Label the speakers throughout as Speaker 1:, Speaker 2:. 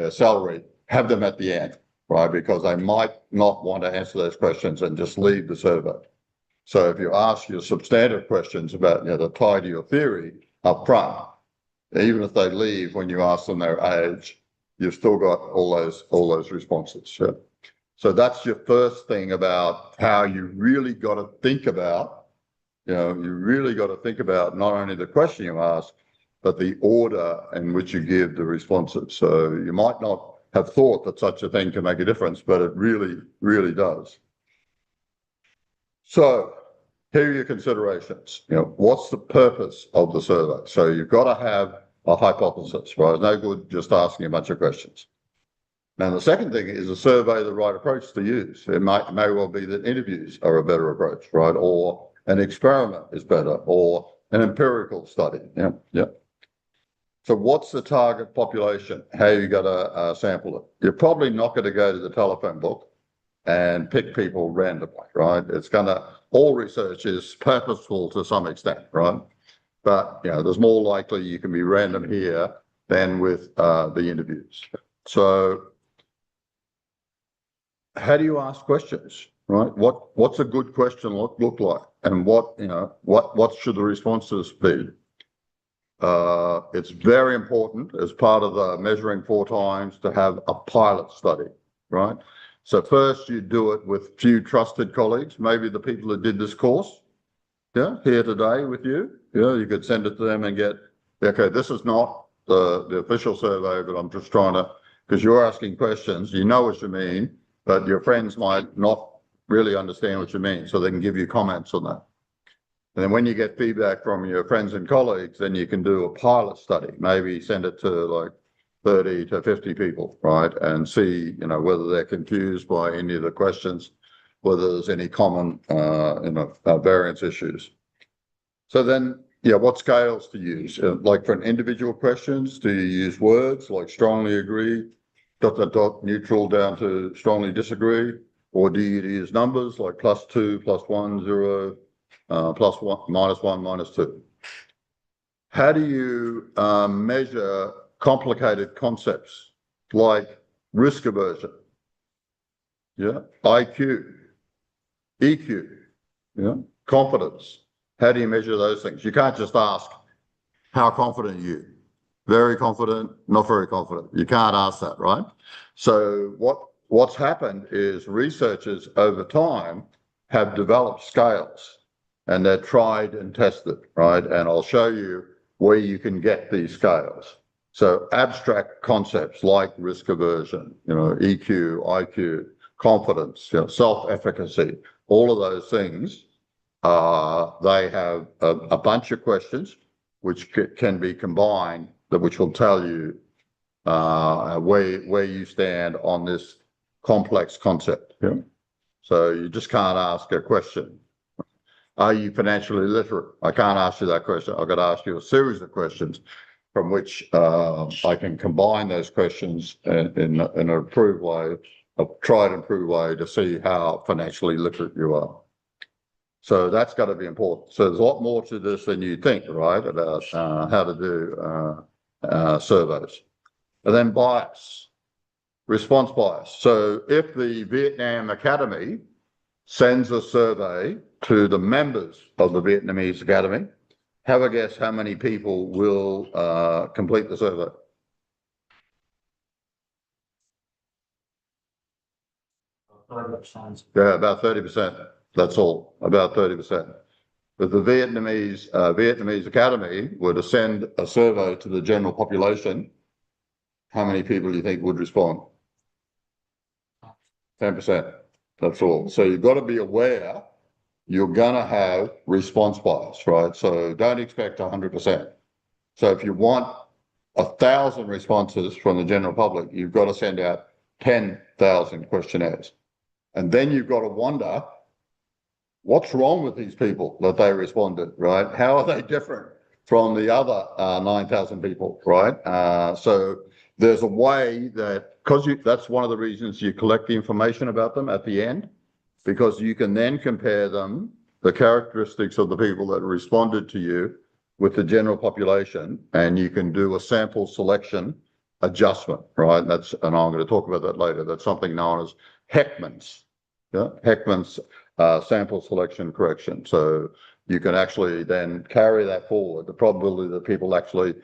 Speaker 1: salary, have them at the end, right? Because they might not want to answer those questions and just leave the survey. So if you ask your substantive questions about, that tie to your theory up front, even if they leave when you ask them their age, you've still got all those responses. Yeah. So that's your first thing about how you really got to think about, you really got to think about not only the question you ask, but the order in which you give the responses. So you might not have thought that such a thing can make a difference, but it really, really does. So here are your considerations. What's the purpose of the survey? So you've got to have a hypothesis, right? It's no good just asking a bunch of questions. Now, the second thing is a survey the right approach to use. It may well be that interviews are a better approach, right? Or an experiment is better, or an empirical study. Yeah. So what's the target population? How are you going to sample it? You're probably not going to go to the telephone book and pick people randomly, right? All research is purposeful to some extent, right? But, there's more likely you can be random here than with the interviews. So how do you ask questions, right? What's a good question look like? And what should the responses be? It's very important as part of the measuring 4 times to have a pilot study, right? So first you do it with few trusted colleagues, maybe the people that did this course, here today with you. You could send it to them and get, okay, this is not the official survey, but I'm just trying to, because you're asking questions, you know what you mean, but your friends might not really understand what you mean, so they can give you comments on that. And then when you get feedback from your friends and colleagues, then you can do a pilot study, maybe send it to like 30 to 50 people, right? And see, whether they're confused by any of the questions, whether there's any common, variance issues. So then, what scales to use? Like for an individual questions, do you use words like strongly agree, ... neutral down to strongly disagree? Or do you use numbers like +2, +1, 0, +1, -1, -2? How do you measure complicated concepts like risk aversion? IQ, EQ, confidence. How do you measure those things? You can't just ask, how confident are you? Very confident, not very confident. You can't ask that, right? So what's happened is researchers over time have developed scales, and they're tried and tested, right? And I'll show you where you can get these scales. So abstract concepts like risk aversion, EQ, IQ, confidence, self-efficacy, all of those things, they have a bunch of questions which can be combined, which will tell you where you stand on this complex concept. So you just can't ask a question. Are you financially literate? I can't ask you that question. I've got to ask you a series of questions from which I can combine those questions in an approved way, a tried and true way to see how financially literate you are. So that's got to be important. So there's a lot more to this than you think, right, about how to do surveys. And then bias, response bias. So if the Vietnam Academy sends a survey to the members of the Vietnamese Academy, have a guess how many people will complete the survey? Yeah, about 30%. That's all, about 30%. If the Vietnamese Academy were to send a survey to the general population, how many people do you think would respond? 10%. That's all. So you've got to be aware you're going to have response bias, right? So don't expect 100%. So if you want 1,000 responses from the general public, you've got to send out 10,000 questionnaires. And then you've got to wonder, what's wrong with these people that they responded, right? How are they different from the other 9,000 people, right? So there's a way that, because that's one of the reasons you collect the information about them at the end, because you can then compare them, the characteristics of the people that responded to you with the general population, and you can do a sample selection adjustment, right? And I'm going to talk about that later. That's something known as Heckman's, yeah, Heckman's sample selection correction. So you can actually then carry that forward. The probability that people actually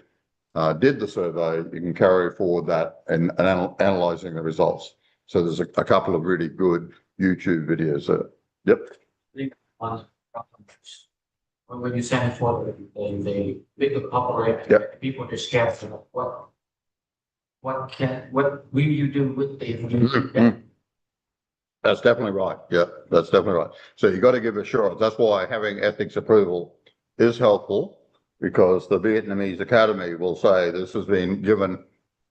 Speaker 1: did the survey, you can carry forward that and analyzing the results. So there's a couple of really good YouTube videos there. Yep.
Speaker 2: When you send it for the big corporate,
Speaker 1: Yep.
Speaker 2: people just get what will you do with the information?
Speaker 1: That's definitely right. Yeah, that's definitely right. So you got to give assurance. That's why having ethics approval is helpful, because the Vietnamese Academy will say this has been given,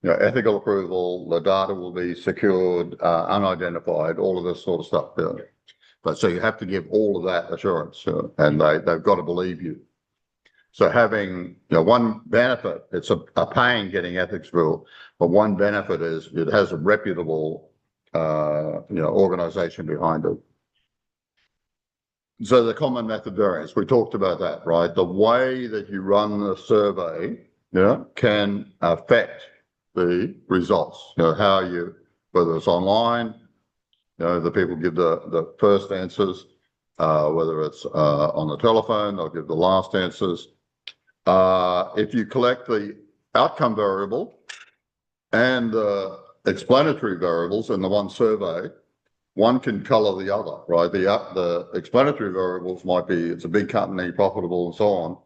Speaker 1: ethical approval, the data will be secured, unidentified, all of this sort of stuff. Yeah. But so you have to give all of that assurance, and they've got to believe you. So having, one benefit, it's a pain getting ethics approval, but one benefit is it has a reputable, organization behind it. So the common method variance, we talked about that, right? The way that you run the survey, can affect the results. Whether it's online, the people give the first answers, whether it's on the telephone, they'll give the last answers. If you collect the outcome variable and the explanatory variables in the one survey, one can color the other, right? The explanatory variables might be, it's a big company, profitable and so on.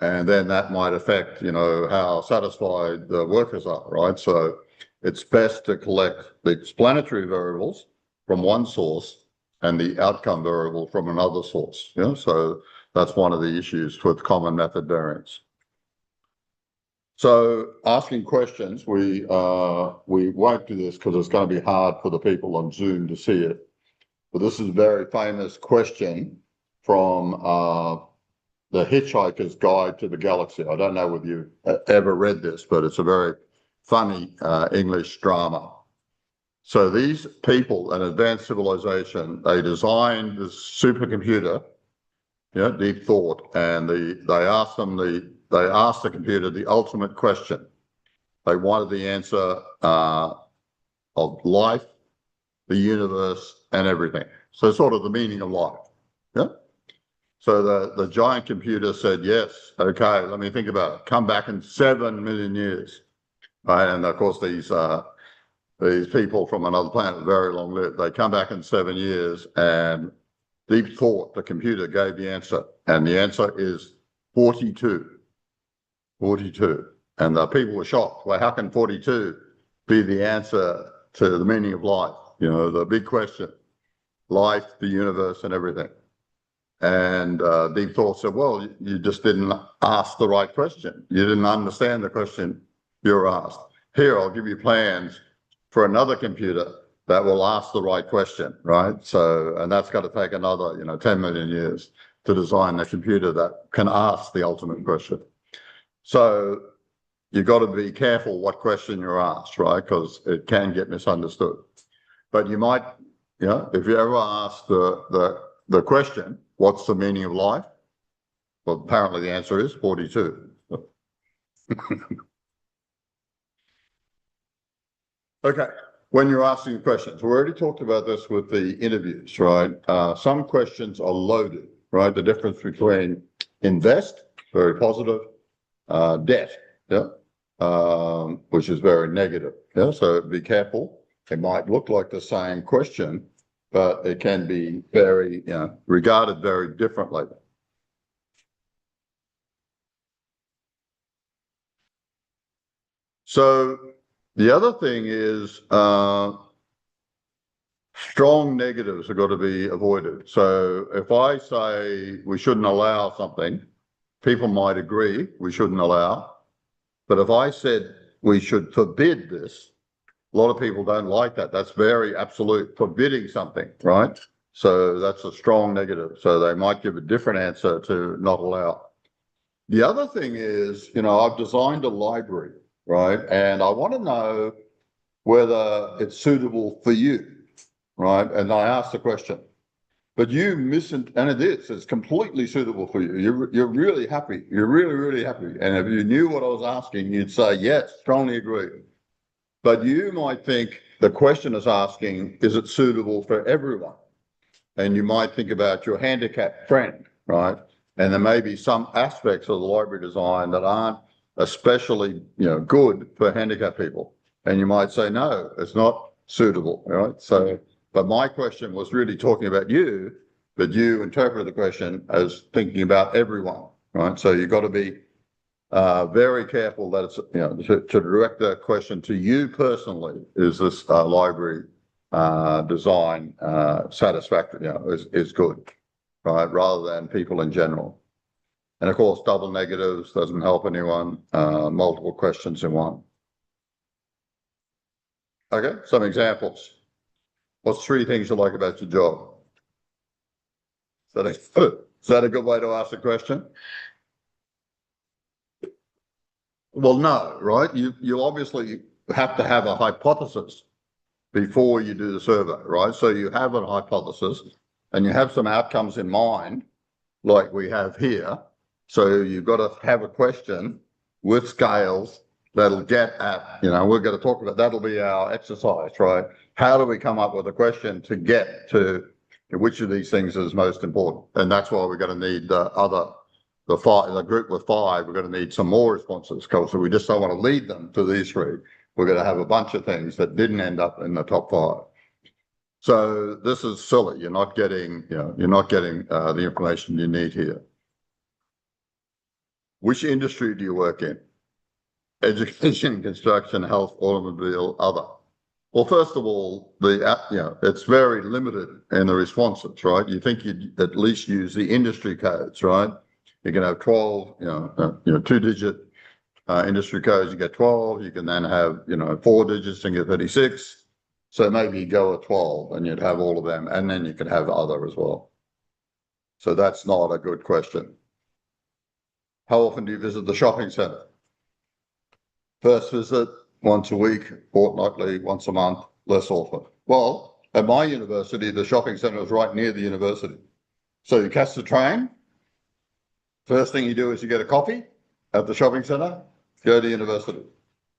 Speaker 1: And then that might affect, how satisfied the workers are, right? So it's best to collect the explanatory variables from one source and the outcome variable from another source. So that's one of the issues with common method variance. So asking questions, we won't do this because it's going to be hard for the people on Zoom to see it. But this is a very famous question from The Hitchhiker's Guide to the Galaxy. I don't know whether you've ever read this, but it's a very funny English drama. So these people, an advanced civilization, they designed this supercomputer, deep thought, and they asked the computer the ultimate question. They wanted the answer of life, the universe, and everything. So sort of the meaning of life. Yeah. So the giant computer said, yes, okay, let me think about it. Come back in 7 million years. Right. And of course, these people from another planet, very long lived, they come back in 7 years, and deep thought, the computer gave the answer. And the answer is 42. 42. And the people were shocked. Well, how can 42 be the answer to the meaning of life? The big question, life, the universe, and everything. And Deep Thought said, well, you just didn't ask the right question. You didn't understand the question you were asked. Here, I'll give you plans for another computer that will ask the right question, right? So, and that's got to take another, 10 million years to design a computer that can ask the ultimate question. So you've got to be careful what question you're asked, right? Because it can get misunderstood. But you might, if you ever ask the question, what's the meaning of life? Well, apparently the answer is 42. Okay, when you're asking questions, we already talked about this with the interviews, right? Some questions are loaded, right? The difference between invest, very positive, debt, which is very negative. So be careful. It might look like the same question, but it can be very, regarded very differently. So the other thing is strong negatives have got to be avoided. So if I say we shouldn't allow something, people might agree we shouldn't allow. But if I said we should forbid this, a lot of people don't like that. That's very absolute, forbidding something, right? So that's a strong negative. So they might give a different answer to not allow. The other thing is, I've designed a library, right? And I want to know whether it's suitable for you, right? And I ask the question, but you mustn't, and it is, it's completely suitable for you. You're really happy. You're really, really happy. And if you knew what I was asking, you'd say, yes, strongly agree. But you might think the question is asking, is it suitable for everyone? And you might think about your handicapped friend, right? And there may be some aspects of the library design that aren't especially, good for handicapped people. And you might say, no, it's not suitable, right? So, but my question was really talking about you, but you interpreted the question as thinking about everyone, right? So you've got to be very careful that it's, to direct that question to you personally. Is this library design satisfactory, is good, right? Rather than people in general. And of course, double negatives doesn't help anyone, multiple questions in one. Okay, some examples. What's 3 things you like about your job? Is that a good way to ask a question? Well, no, right? You obviously have to have a hypothesis before you do the survey, right? So you have a hypothesis and you have some outcomes in mind, like we have here. So you've got to have a question with scales that'll get at, we're going to talk about, that'll be our exercise, right? How do we come up with a question to get to which of these things is most important? And that's why we're going to need the group with 5, we're going to need some more responses, because we just don't want to lead them to these 3. We're going to have a bunch of things that didn't end up in the top 5. So this is silly. You're not getting, the information you need here. Which industry do you work in? Education, construction, health, automobile, other. Well, first of all, it's very limited in the responses, right? You think you'd at least use the industry codes, right? You can have 12, 2-digit industry codes, you get 12. You can then have, 4 digits and get 36. So maybe you go at 12 and you'd have all of them, and then you could have other as well. So that's not a good question. How often do you visit the shopping centre? First visit, once a week, fortnightly, once a month, less often. Well, at my university, the shopping centre is right near the university. So you catch the train. First thing you do is you get a coffee at the shopping centre, go to university.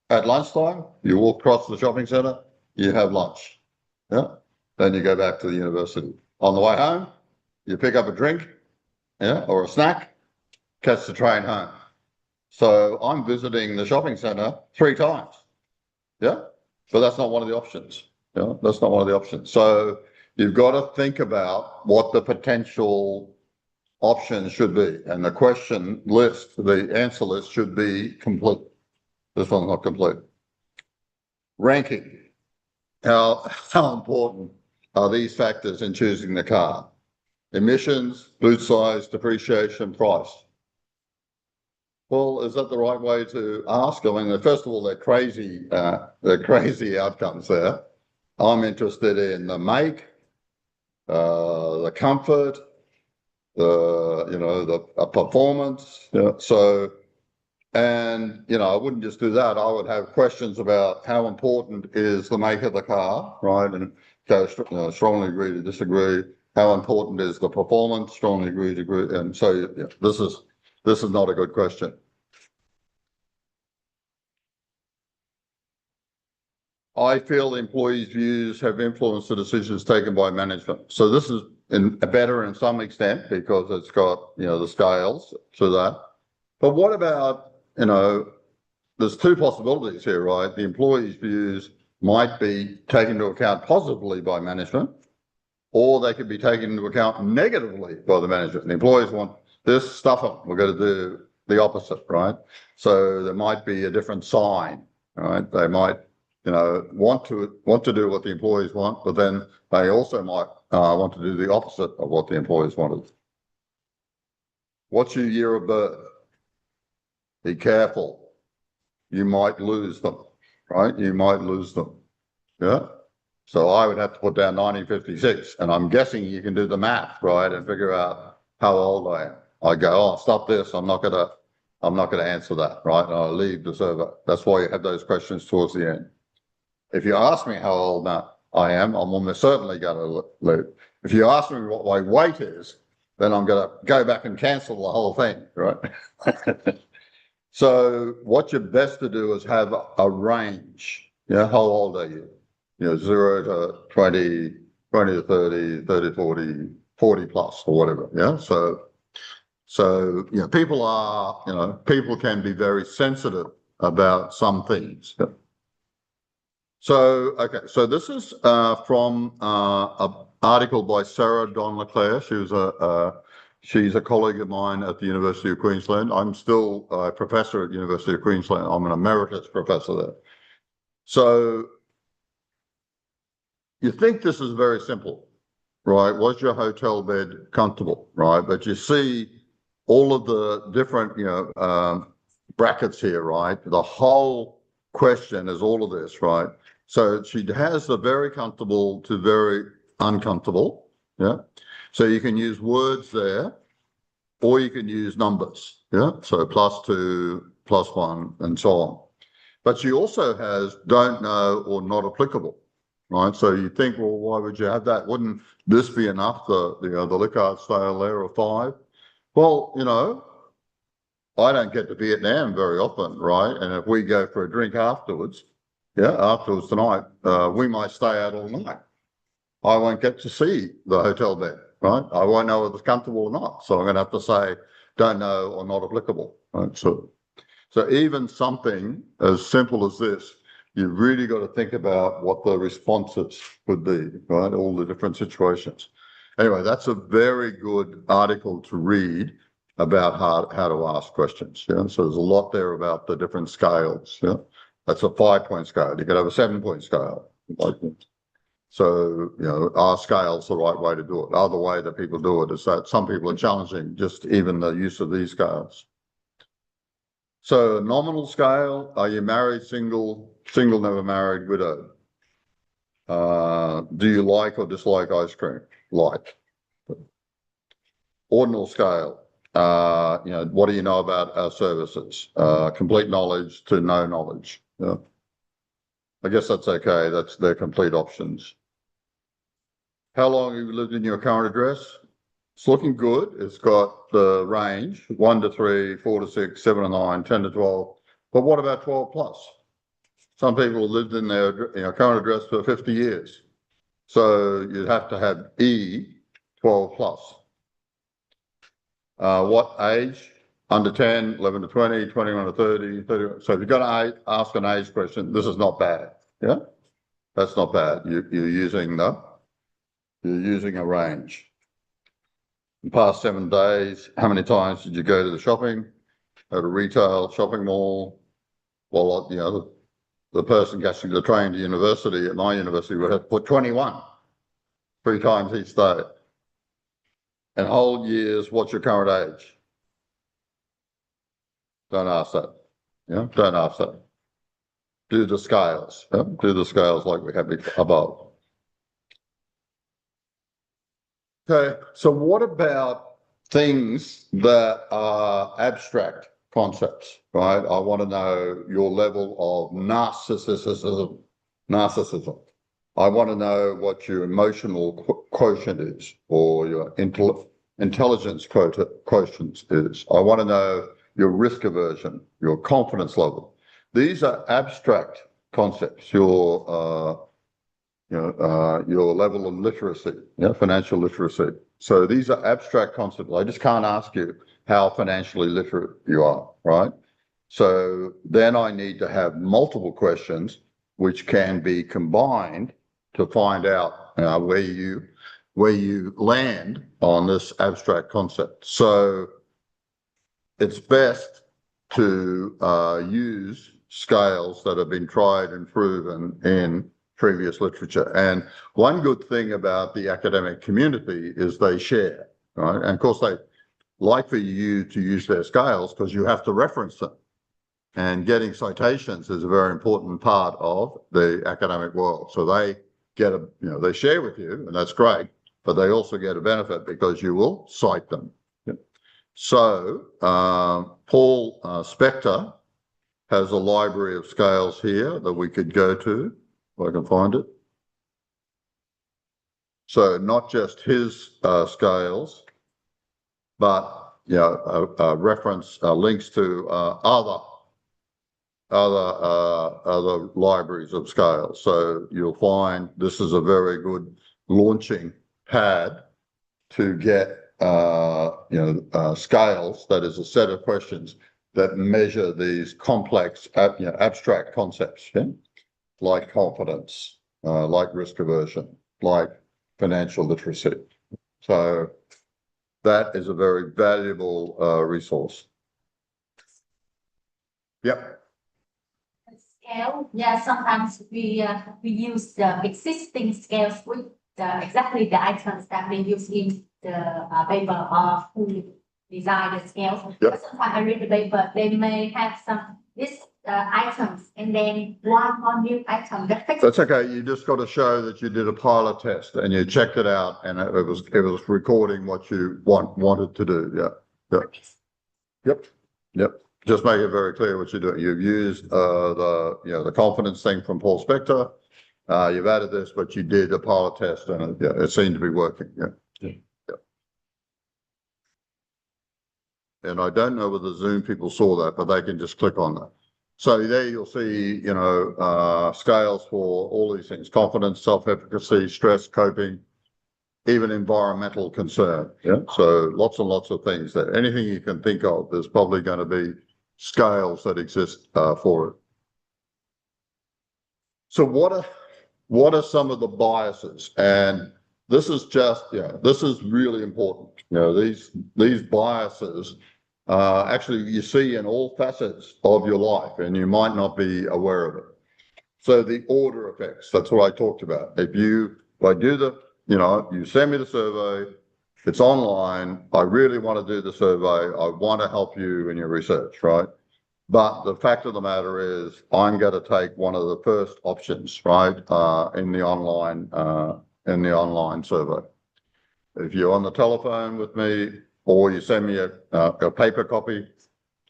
Speaker 1: At lunchtime, you walk across the shopping centre, you have lunch. Yeah. Then you go back to the university. On the way home, you pick up a drink, or a snack, catch the train home. So I'm visiting the shopping centre 3 times. Yeah. But that's not one of the options. That's not one of the options. So you've got to think about what the potential options should be. And the question list, the answer list should be complete. This one's not complete. Ranking. How important are these factors in choosing the car? Emissions, boot size, depreciation, price. Well, is that the right way to ask? I mean, first of all, they're crazy outcomes there. I'm interested in the make, the comfort, the performance. So, and, I wouldn't just do that. I would have questions about how important is the make of the car, right? And strongly agree to disagree. How important is the performance? Strongly agree to agree. And so, this is not a good question. I feel employees' views have influenced the decisions taken by management. So this is better in some extent because it's got, the scales to that. But what about, there's 2 possibilities here, right? The employees' views might be taken into account positively by management, or they could be taken into account negatively by the management. The employees want this, stuff them. We're going to do the opposite, right? So there might be a different sign, right? They might, want to do what the employees want, but then they also might want to do the opposite of what the employees wanted. What's your year of birth? Be careful. You might lose them, right? You might lose them. Yeah. So I would have to put down 1956, and I'm guessing you can do the math, right, and figure out how old I am. I go, oh, stop this. I'm not gonna answer that, right? And I'll leave the survey. That's why you have those questions towards the end. If you ask me how old I am, I'm almost certainly going to leave. If you ask me what my weight is, then I'm going to go back and cancel the whole thing, right? So what you're best to do is have a range. Yeah, how old are you? 0 to 20, 20 to 30, 30 to 40, 40 plus or whatever. Yeah. So, people can be very sensitive about some things. Yeah. So, okay. So this is from an article by Sarah Don Leclerc. She's a colleague of mine at the University of Queensland. I'm still a professor at the University of Queensland. I'm an emeritus professor there. So you think this is very simple, right? Was your hotel bed comfortable, right? But you see all of the different, brackets here, right? The whole question is all of this, right? So she has the very comfortable to very uncomfortable, yeah? So you can use words there, or you can use numbers, yeah? So +2, +1, and so on. But she also has don't know or not applicable, right? So you think, well, why would you have that? Wouldn't this be enough? The Likert scale there of 5? Well, I don't get to Vietnam very often, right? And if we go for a drink afterwards tonight, we might stay out all night. I won't get to see the hotel bed, right? I won't know if it's comfortable or not. So I'm going to have to say, don't know or not applicable, right? So even something as simple as this, you've really got to think about what the responses would be, right? All the different situations. Anyway, that's a very good article to read about how to ask questions. Yeah. So there's a lot there about the different scales. Yeah. That's a 5-point scale. You could have a 7-point scale. So, our scale's the right way to do it. The other way that people do it is that some people are challenging just even the use of these scales. So nominal scale, are you married, single, never married, widowed? Do you like or dislike ice cream? Like. Ordinal scale, what do you know about our services? Complete knowledge to no knowledge. Yeah. I guess that's okay. That's their complete options. How long have you lived in your current address? It's looking good. It's got the range 1 to 3, 4 to 6, 7 to 9, 10 to 12. But what about 12 plus? Some people have lived in their current address for 50 years. So you'd have to have E 12 plus. What age? Under 10, 11 to 20, 21 to 30, 30. So if you're going to ask an age question, this is not bad. Yeah, that's not bad. You're using a range. In the past 7 days, how many times did you go to the shopping, at a retail shopping mall? Well, the person catching the train to university at my university would have put 21, 3 times each day. And whole years, what's your current age? Don't ask that. Yeah, don't ask that. Do the scales. Yeah? Do the scales like we have above. Okay, so what about things that are abstract concepts, right? I want to know your level of narcissism. I want to know what your emotional quotient is, or your intelligence quotient is. I want to know your risk aversion, your confidence level. These are abstract concepts. Your level of literacy, financial literacy. So these are abstract concepts. I just can't ask you how financially literate you are, right? So then I need to have multiple questions which can be combined to find out where you land on this abstract concept. So it's best to use scales that have been tried and proven in previous literature. And one good thing about the academic community is they share, right? And of course, they like for you to use their scales because you have to reference them. And getting citations is a very important part of the academic world. So they get they share with you, and that's great, but they also get a benefit because you will cite them. So Paul Spector has a library of scales here that we could go to, if I can find it. So not just his scales, but reference links to other other libraries of scale. So you'll find this is a very good launching pad to get scales. That is a set of questions that measure these complex, abstract concepts, like confidence, like risk aversion, like financial literacy. So that is a very valuable resource. Yep.
Speaker 3: Scale, yeah, sometimes we use the existing scales with exactly the items that we use in the paper of who designed the scales.
Speaker 1: Yep.
Speaker 3: But sometimes I read the paper, they may have some list items and then one more new item.
Speaker 1: That's okay. You just got to show that you did a pilot test and you checked it out, and it was recording what you wanted to do. Yeah. Yep. Just make it very clear what you're doing. You've used the confidence thing from Paul Spector. You've added this, but you did a pilot test, and it seemed to be working. Yeah. And I don't know whether Zoom people saw that, but they can just click on that. So there you'll see, scales for all these things: confidence, self-efficacy, stress, coping, even environmental concern. Yeah. So lots and lots of things there. Anything you can think of, there's probably going to be scales that exist for it. So what are some of the biases? And this is this is really important. These biases actually you see in all facets of your life, and you might not be aware of it. So the order effects, that's what I talked about. If I do you send me the survey, it's online, I really want to do the survey, I want to help you in your research, right? But the fact of the matter is, I'm going to take one of the first options, right, in the online survey. If you're on the telephone with me, or you send me a paper copy,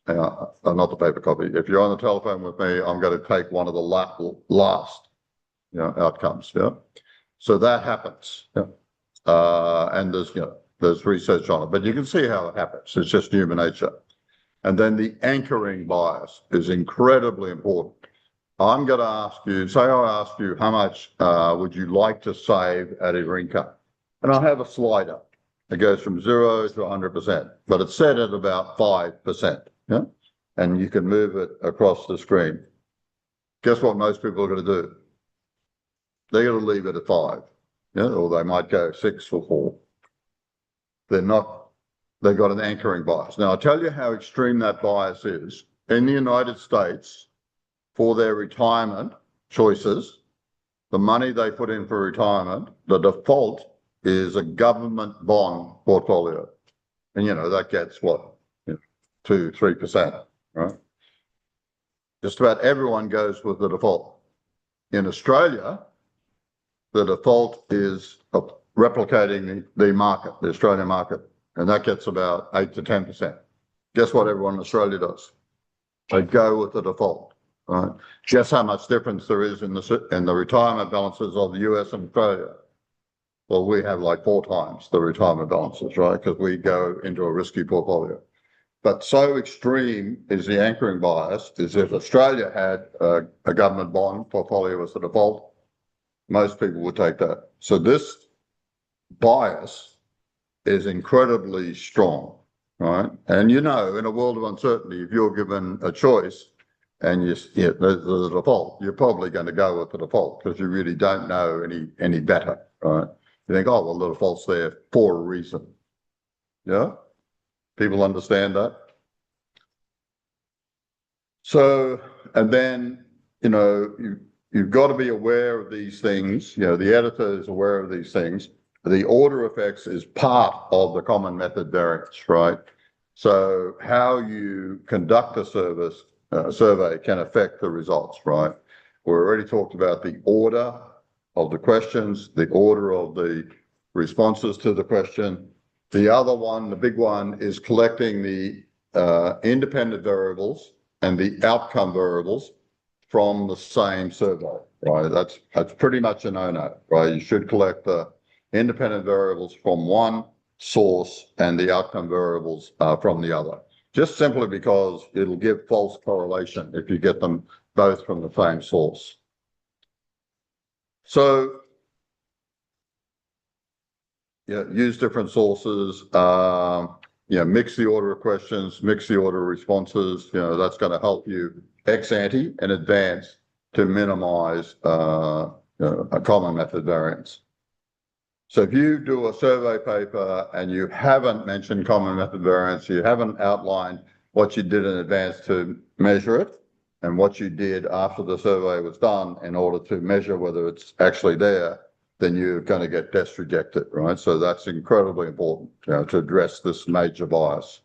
Speaker 1: not the paper copy. If you're on the telephone with me, I'm going to take one of the last, outcomes. Yeah. So that happens. Yeah. And there's research on it, but you can see how it happens. It's just human nature. And then the anchoring bias is incredibly important. I'm going to ask you, say I ask you, how much would you like to save out of your income? And I have a slider. It goes from 0 to 100%, but it's set at about 5%. Yeah. And you can move it across the screen. Guess what most people are going to do? They're going to leave it at 5. Yeah. Or they might go 6 or 4. They've got an anchoring bias. Now, I'll tell you how extreme that bias is. In the United States, for their retirement choices, the money they put in for retirement, the default is a government bond portfolio. And, that gets what? 2-3%, right? Just about everyone goes with the default. In Australia, the default is replicating the market, the Australian market. And that gets about 8 to 10%. Guess what everyone in Australia does? They go with the default, right? Guess how much difference there is in the retirement balances of the US and Australia? Well, we have like 4 times the retirement balances, right? Because we go into a risky portfolio. But so extreme is the anchoring bias, is if Australia had a government bond portfolio as the default, most people would take that. So this bias is incredibly strong, right? And in a world of uncertainty, if you're given a choice and the default, you're probably going to go with the default because you really don't know any better, right? You think, oh, well, the default's there for a reason. Yeah? People understand that? So, and then, you've got to be aware of these things. The editor is aware of these things. The order effects is part of the common method variance, right? So how you conduct a survey can affect the results, right? We already talked about the order of the questions, the order of the responses to the question. The other one, the big one, is collecting the independent variables and the outcome variables from the same survey, right? That's pretty much a no-no, right? You should collect the independent variables from one source and the outcome variables from the other. just simply because it'll give false correlation if you get them both from the same source. So, yeah, use different sources, mix the order of questions, mix the order of responses, that's going to help you ex ante in advance to minimize a common method variance. So if you do a survey paper and you haven't mentioned common method variance, you haven't outlined what you did in advance to measure it and what you did after the survey was done in order to measure whether it's actually there, then you're going to get test rejected, right? So that's incredibly important, to address this major bias.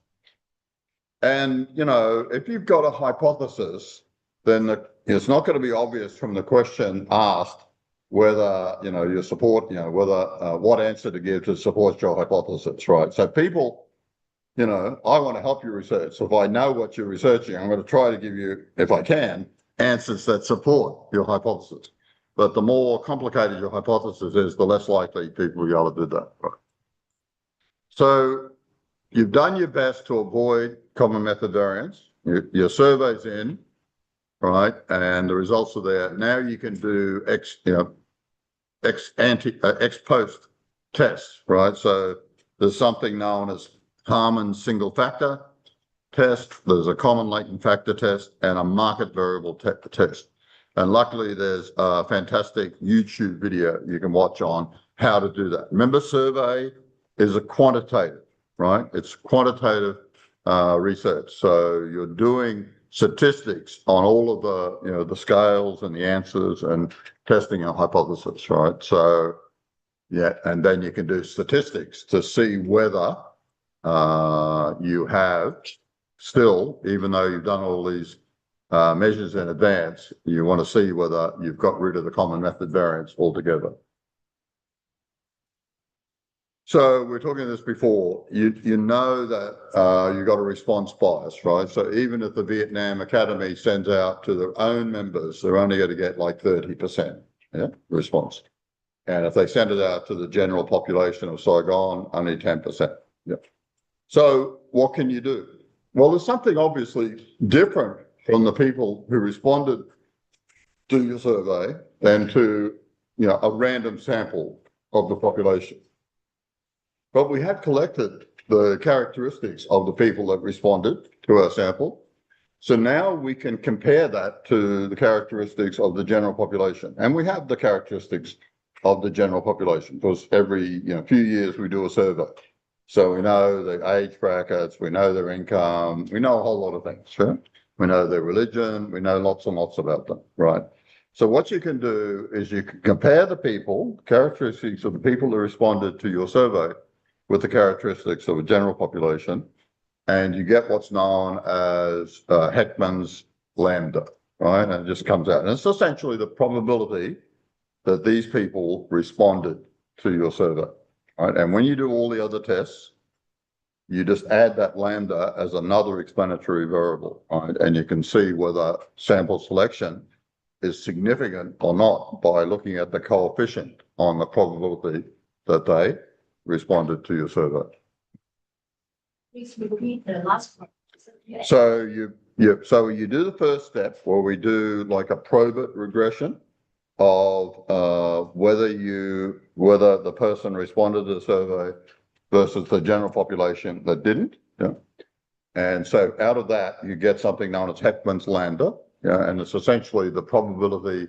Speaker 1: And, if you've got a hypothesis, then it's not going to be obvious from the question asked whether, your support, what answer to give to support your hypothesis, right? So people, I want to help you research. So if I know what you're researching, I'm going to try to give you, if I can, answers that support your hypothesis. But the more complicated your hypothesis is, the less likely people will be able to do that, right? So you've done your best to avoid common method variance. Your survey's in, right? And the results are there. Now you can do ex post tests, right? So there's something known as Harman single factor test. There's a common latent factor test and a market variable test. And luckily there's a fantastic YouTube video you can watch on how to do that. Remember, survey is a quantitative, right? It's quantitative research. So you're doing statistics on all of the, the scales and the answers and testing a hypothesis, right? So, yeah, and then you can do statistics to see whether you have still, even though you've done all these measures in advance, you want to see whether you've got rid of the common method variance altogether. So we're talking this before, you know that you've got a response bias, right? So even if the Vietnam Academy sends out to their own members, they're only going to get like 30% response. And if they send it out to the general population of Saigon, only 10%. Yeah. So what can you do? Well, there's something obviously different from the people who responded to your survey than to, a random sample of the population. But we have collected the characteristics of the people that responded to our sample. So now we can compare that to the characteristics of the general population. And we have the characteristics of the general population because every few years we do a survey. So we know the age brackets, we know their income, we know a whole lot of things, right? We know their religion, we know lots and lots about them, right? So what you can do is you can compare the people, characteristics of the people who responded to your survey with the characteristics of a general population, and you get what's known as Heckman's lambda, right? And it just comes out. And it's essentially the probability that these people responded to your survey, right? And when you do all the other tests, you just add that lambda as another explanatory variable, right? And you can see whether sample selection is significant or not by looking at the coefficient on the probability that they responded to your survey.
Speaker 3: Please repeat the last part.
Speaker 1: So you do the first step where we do like a probit regression of whether the person responded to the survey versus the general population that didn't. Yeah. And so out of that, you get something known as Heckman's lambda. Yeah, and it's essentially the probability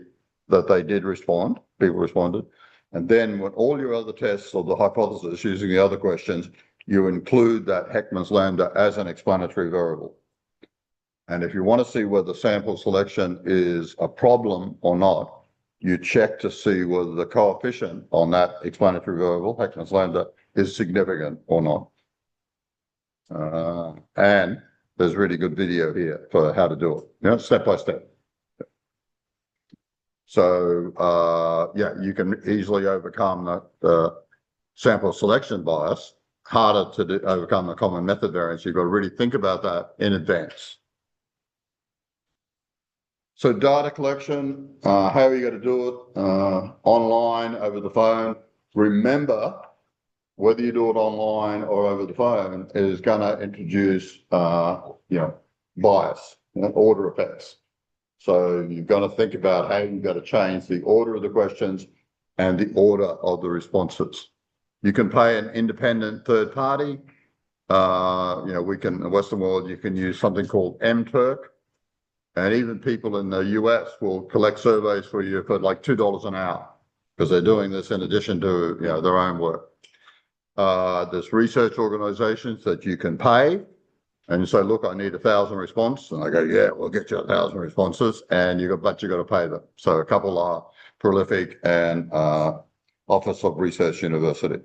Speaker 1: that they did respond, people responded. And then when all your other tests of the hypothesis using the other questions, you include that Heckman's lambda as an explanatory variable. And if you want to see whether sample selection is a problem or not, you check to see whether the coefficient on that explanatory variable, Heckman's lambda, is significant or not. And there's really good video here for how to do it, step by step. So, you can easily overcome the sample selection bias. Harder to overcome the common method variance. You've got to really think about that in advance. So data collection, how are you going to do it? Online, over the phone. Remember whether you do it online or over the phone, is going to introduce, bias, order effects. So you've got to think about how you've got to change the order of the questions and the order of the responses. You can pay an independent third party. We can, in the Western world, you can use something called MTurk. And even people in the US will collect surveys for you for like $2 an hour because they're doing this in addition to, their own work. There's research organizations that you can pay. And you say, look, I need 1,000 responses. And I go, yeah, we'll get you 1,000 responses. And you got to pay them. So a couple are Prolific and Office of Research University.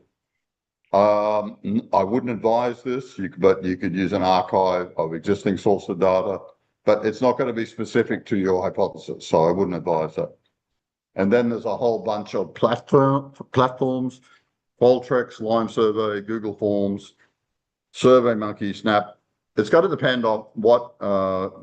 Speaker 1: I wouldn't advise this, but you could use an archive of existing source of data, but it's not going to be specific to your hypothesis. So I wouldn't advise that. And then there's a whole bunch of platforms, Qualtrics, Lime Survey, Google Forms, SurveyMonkey, Snap. It's got to depend on what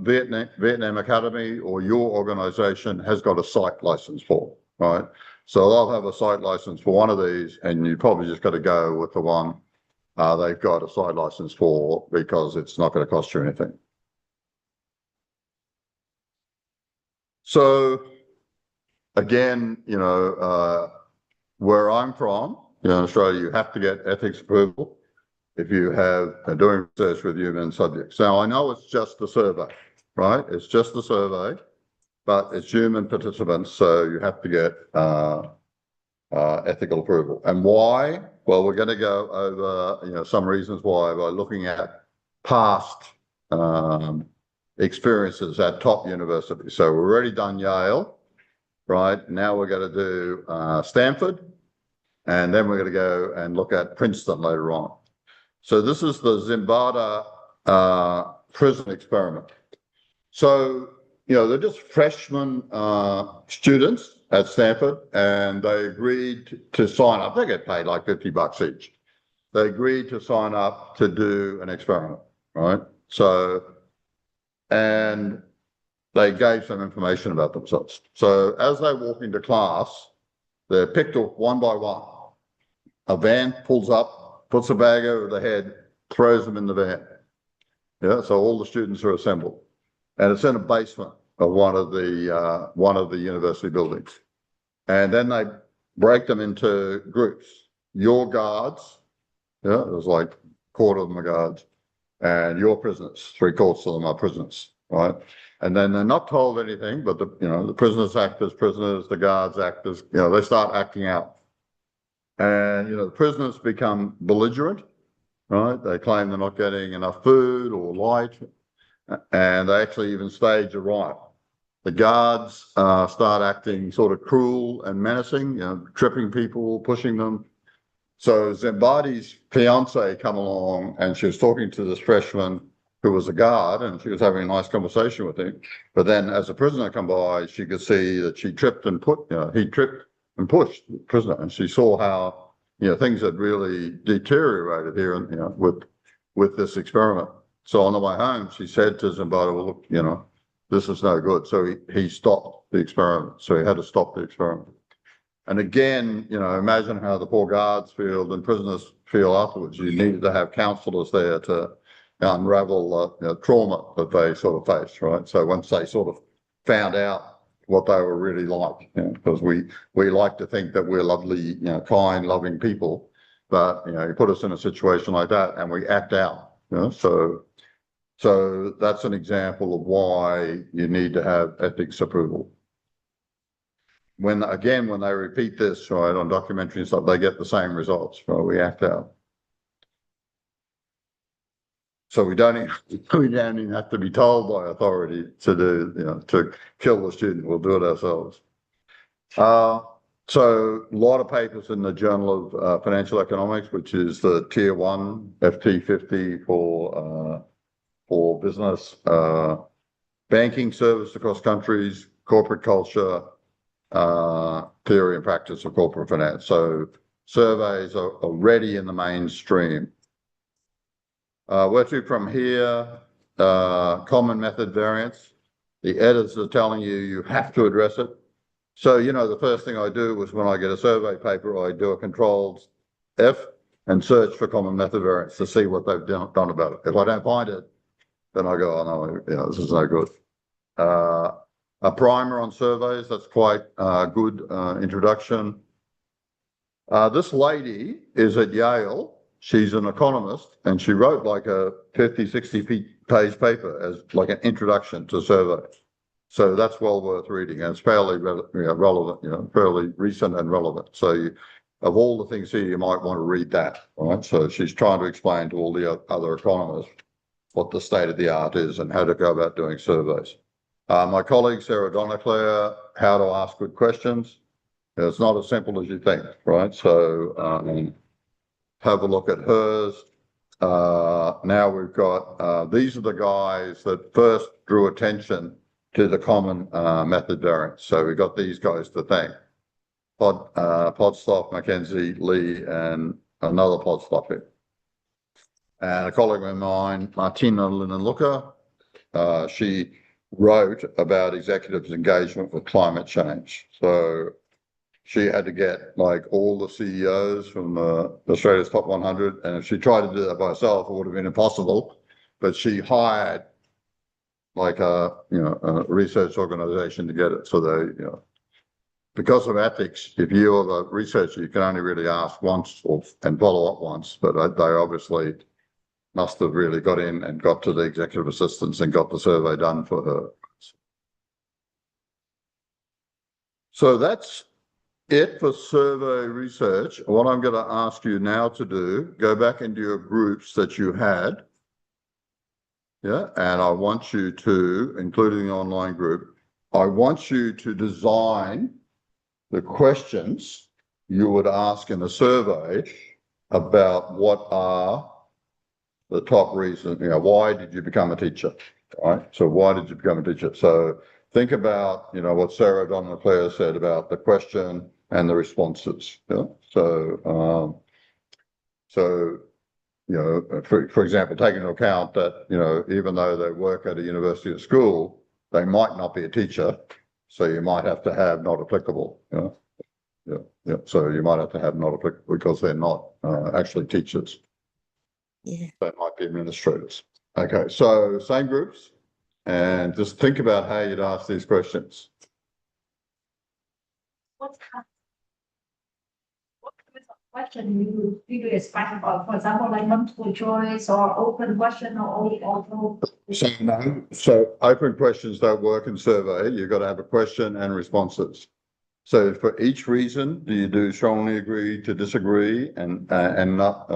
Speaker 1: Vietnam Academy or your organization has got a site license for, right? So they'll have a site license for one of these, and you probably just got to go with the one they've got a site license for because it's not going to cost you anything. So again, where I'm from, in Australia, you have to get ethics approval if you have doing research with human subjects. Now, I know it's just a survey, right? It's just a survey, but it's human participants, so you have to get ethical approval. And why? Well, we're going to go over, some reasons why by looking at past experiences at top universities. So we've already done Yale, right? Now we're going to do Stanford, and then we're going to go and look at Princeton later on. So this is the Zimbardo prison experiment. So, they're just freshman students at Stanford, and they agreed to sign up. They get paid like $50 each. They agreed to sign up to do an experiment, right? So, and they gave some information about themselves. So as they walk into class, they're picked up one by one. A van pulls up, puts a bag over the head, throws them in the van. Yeah, so all the students are assembled, and it's in a basement of one of the university buildings. And then they break them into groups. Your guards, there's like a quarter of them are guards, and your prisoners, 3/4 of them are prisoners, right? And then they're not told anything, but the prisoners act as prisoners, the guards act as, they start acting out. And, the prisoners become belligerent, right? They claim they're not getting enough food or light, and they actually even stage a riot. The guards start acting sort of cruel and menacing, tripping people, pushing them. So Zimbardo's fiance come along, and she was talking to this freshman who was a guard, and she was having a nice conversation with him. But then as a prisoner come by, she could see that she tripped and he tripped and pushed the prisoner, and she saw how, things had really deteriorated here, with this experiment. So on the way home, she said to Zimbardo, well, look, this is no good. So he stopped the experiment. So he had to stop the experiment. And again, imagine how the poor guards feel and prisoners feel afterwards. You needed to have counselors there to unravel trauma that they sort of faced, right? So once they sort of found out what they were really like, because we like to think that we're lovely, kind, loving people, but you put us in a situation like that and we act out, So that's an example of why you need to have ethics approval. When they repeat this, right, on documentary and stuff, they get the same results, right? We act out. So we don't even have to be told by authority to do, to kill the student. We'll do it ourselves. So a lot of papers in the Journal of Financial Economics, which is the tier 1 FT 50 for business, banking service across countries, corporate culture, theory and practice of corporate finance. So surveys are already in the mainstream. Where to from here? Common method variance. The editors are telling you have to address it. So, the first thing I do was when I get a survey paper, I do a controlled F and search for common method variants to see what they've done about it. If I don't find it, then I go, oh no, this is no good. A primer on surveys, that's quite a good introduction. This lady is at Yale. She's an economist, and she wrote like a 50, 60-page paper as like an introduction to surveys. So that's well worth reading, and it's fairly relevant, fairly recent and relevant. So of all the things here, you might want to read that, right? So she's trying to explain to all the other economists what the state of the art is and how to go about doing surveys. My colleague, Sarah Donaclair, how to ask good questions. It's not as simple as you think, right? So have a look at hers. Now we've got, these are the guys that first drew attention to the common method variants. So we've got these guys to thank. Podstock, Mackenzie, Lee, and another Podstock here. And a colleague of mine, Martina Linenlucker, she wrote about executives' engagement with climate change. So she had to get like all the CEOs from Australia's top 100. And if she tried to do that by herself, it would have been impossible. But she hired like a research organization to get it. So they, because of ethics, if you're the researcher, you can only really ask once and follow up once. But they obviously must have really got in and got to the executive assistants and got the survey done for her. So that's it for survey research. What I'm going to ask you now to do, go back into your groups that you had. Yeah, and I want you to, including the online group, I want you to design the questions you would ask in a survey about what are the top reasons, why did you become a teacher, right? So why did you become a teacher? So think about, what Sarah Donaclair said about the question and the responses. Yeah. So, for example, take into account that, even though they work at a university or school, they might not be a teacher. So you might have to have not applicable. Yeah. So you might have to have not applicable because they're not actually teachers.
Speaker 4: Yeah.
Speaker 1: They might be administrators. Okay. So same groups, and just think about how you'd ask these questions.
Speaker 3: What kind of question you expect about, for example, like multiple choice or open question or
Speaker 1: So no. So open questions don't work in survey. You've got to have a question and responses. So for each reason, do you do strongly agree to disagree and not,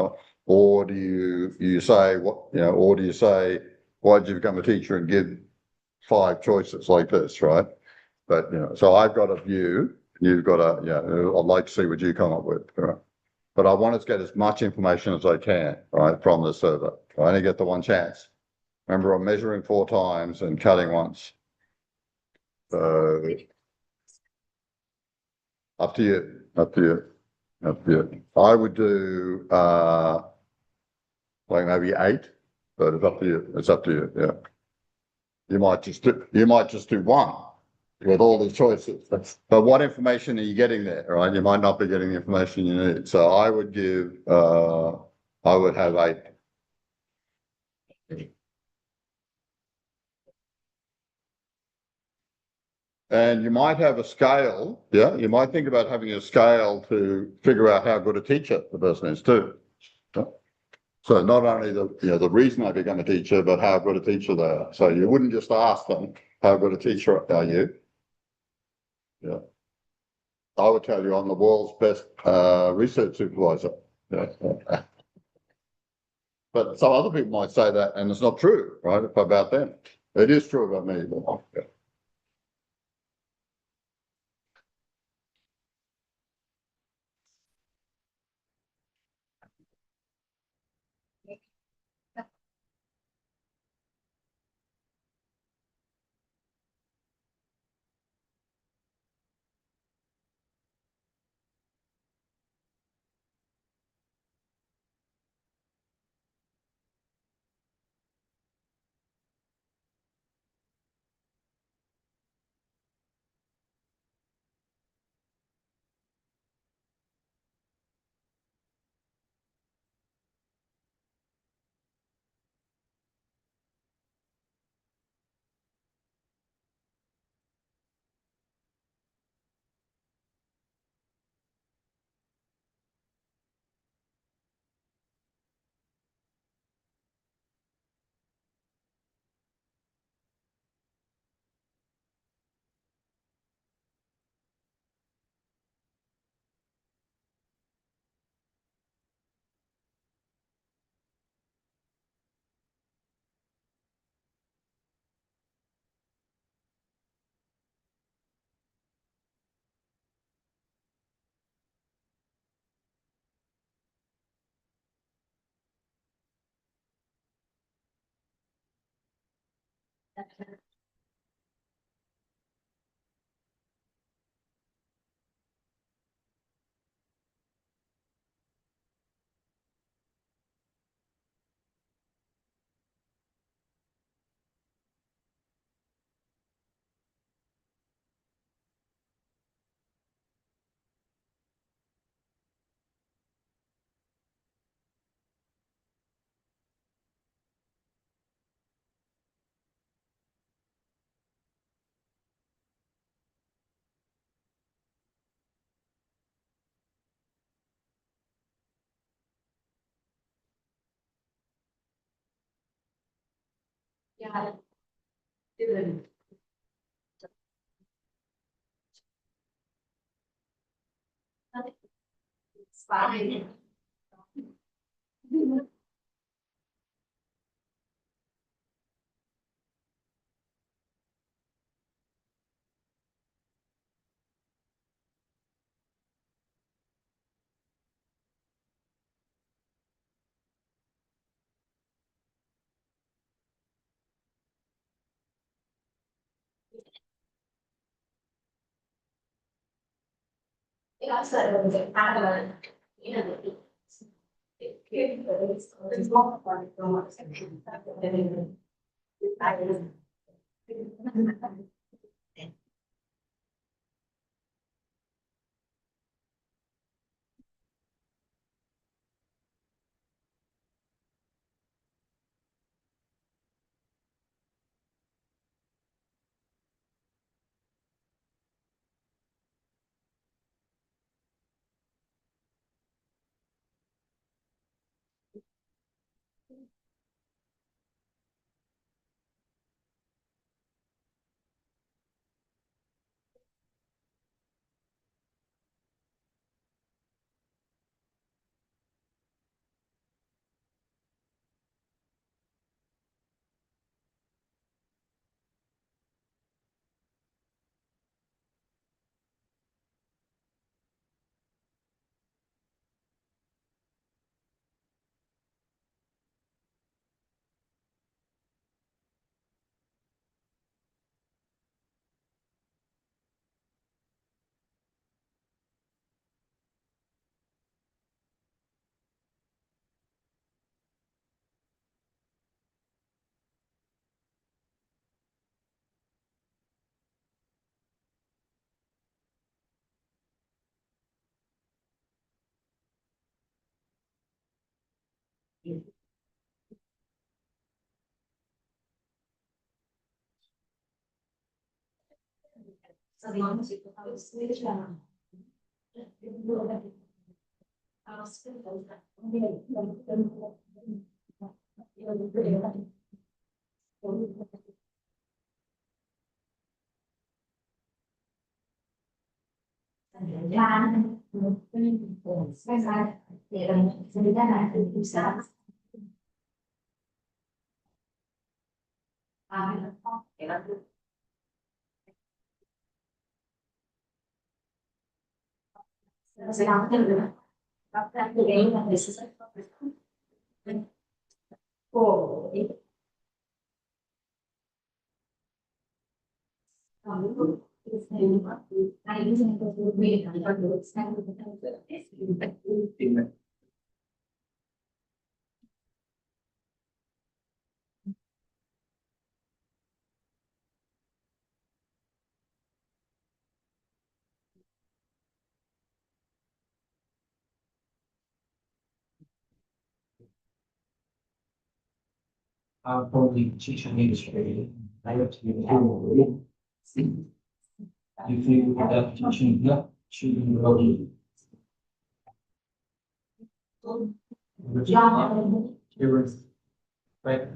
Speaker 1: or do you say what, or do you say, why did you become a teacher and give 5 choices like this, right? But, so I've got a view, you've got I'd like to see what you come up with, right? But I want to get as much information as I can, right, from the survey. I only get the one chance. Remember, I'm measuring 4 times and cutting once. So up to you. I would do like maybe 8, but it's up to you. It's up to you. Yeah. You might just do 1 with all these choices. But what information are you getting there? Right? You might not be getting the information you need. So I would give I would have 8. And you might have a scale. Yeah. You might think about having a scale to figure out how good a teacher the person is too. Yeah? So not only the reason I become a teacher, but how good a teacher they are. So you wouldn't just ask them, how good a teacher are you? Yeah. I would tell you I'm the world's best research supervisor. Yeah. But some other people might say that, and it's not true, right? About them. It is true about me. But, yeah.
Speaker 3: Yeah. Different. It's fine. Yeah, so the pattern, you know, it's more fun from what section. So the one you have is which one? I'll spend those. Lan, sai sai, để làm gì ra lại từ sao? À, để làm sẽ làm thêm được. Các cái cái là để sẽ cổ
Speaker 2: For the teaching industry, I have to be able to. You feel that teaching, not to really. Here is, right,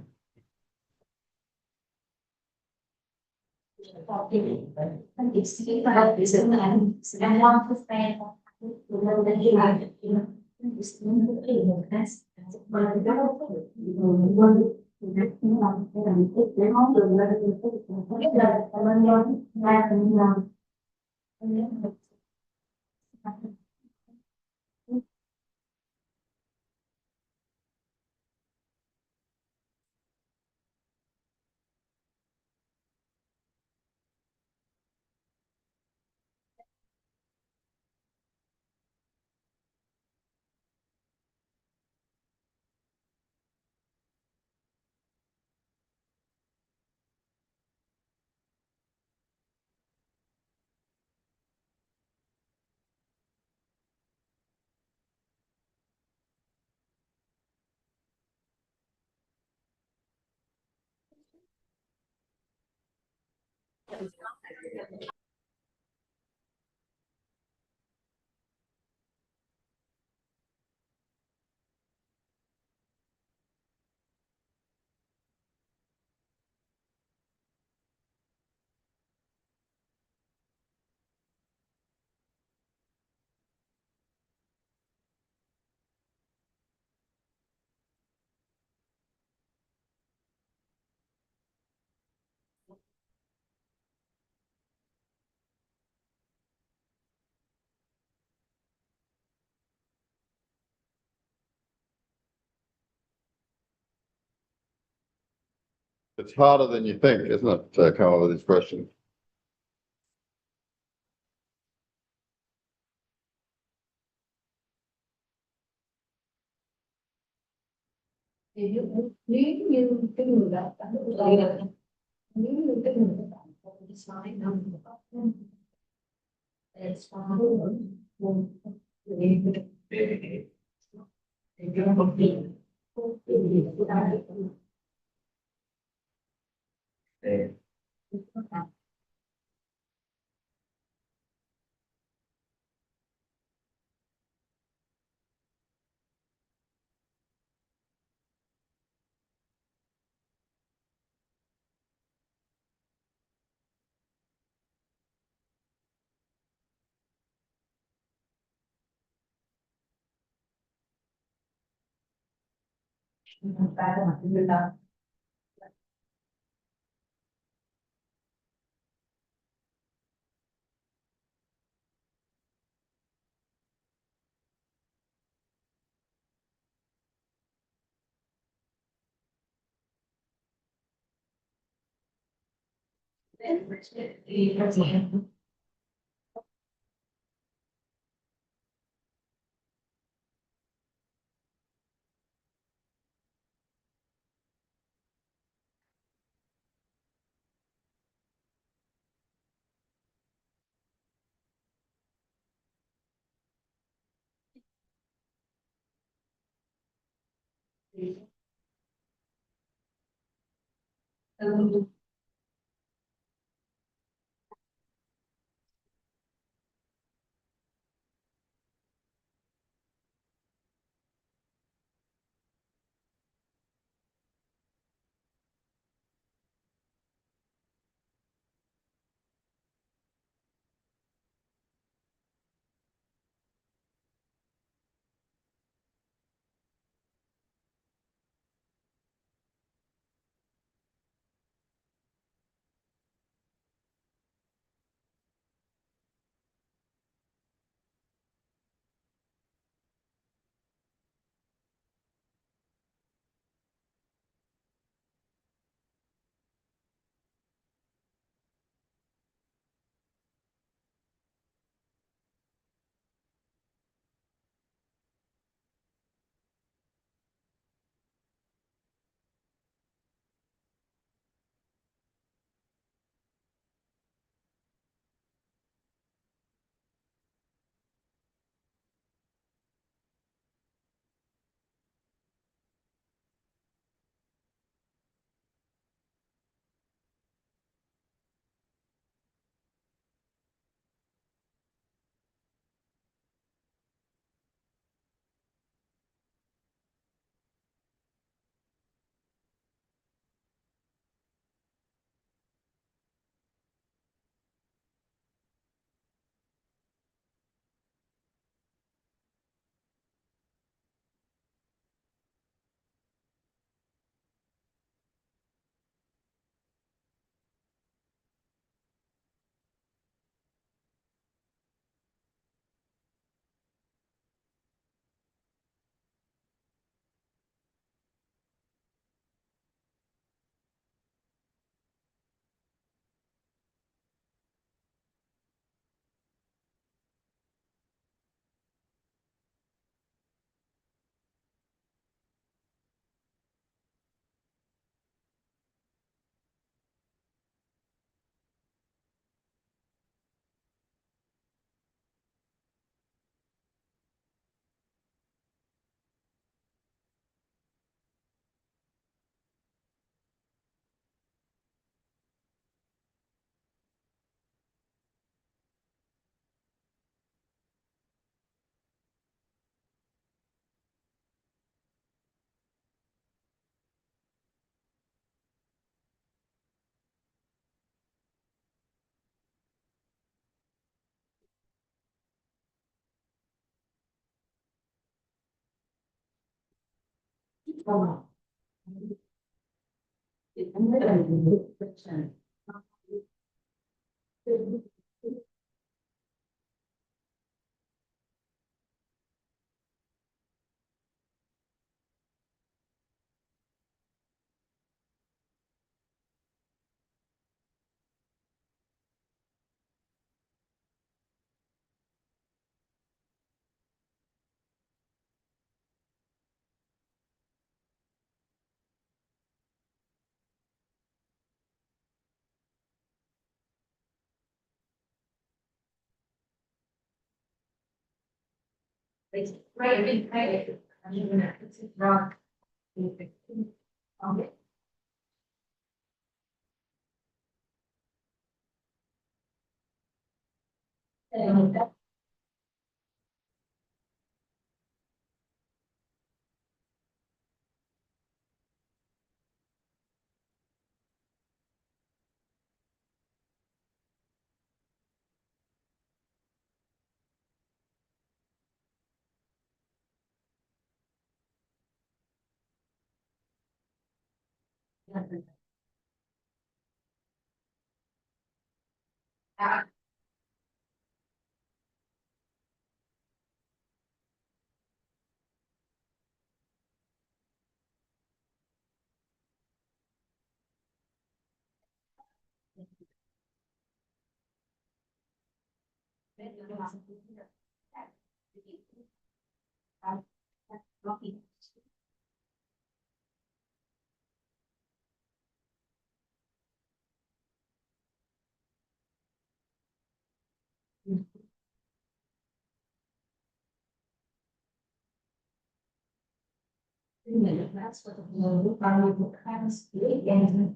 Speaker 1: It's harder than you think, isn't it, to come up with these questions?
Speaker 3: Thì nếu như cái người đó nếu như cái người đó it's fine no it's fine. It's great, great. I mean, it's wrong. Okay. That's what the kind of speak and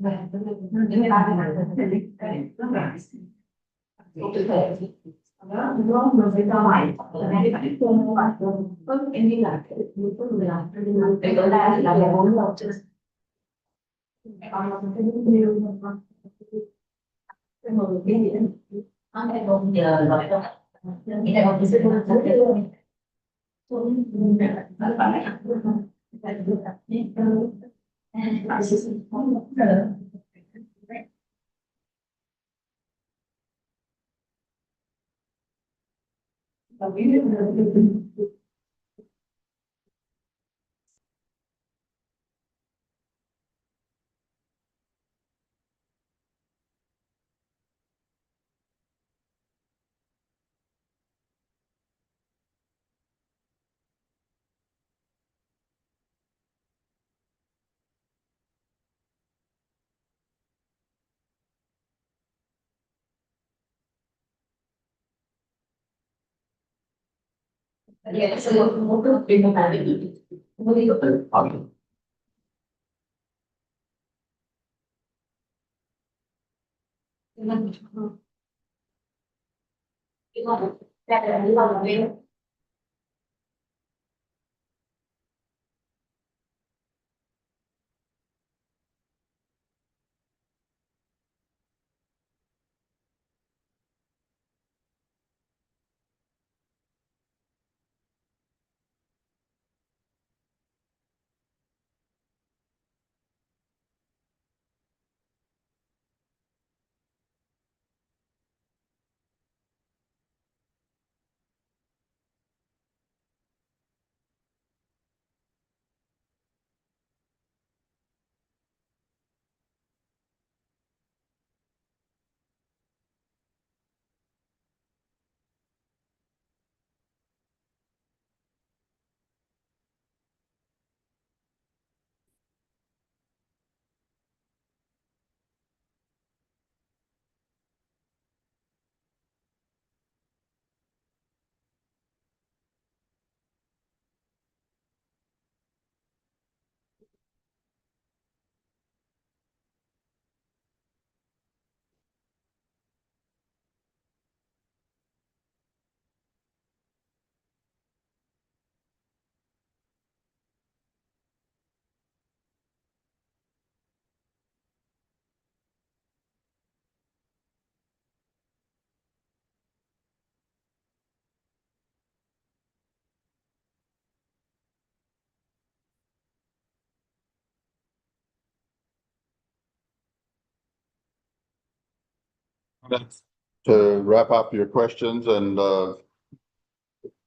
Speaker 1: To wrap up your questions and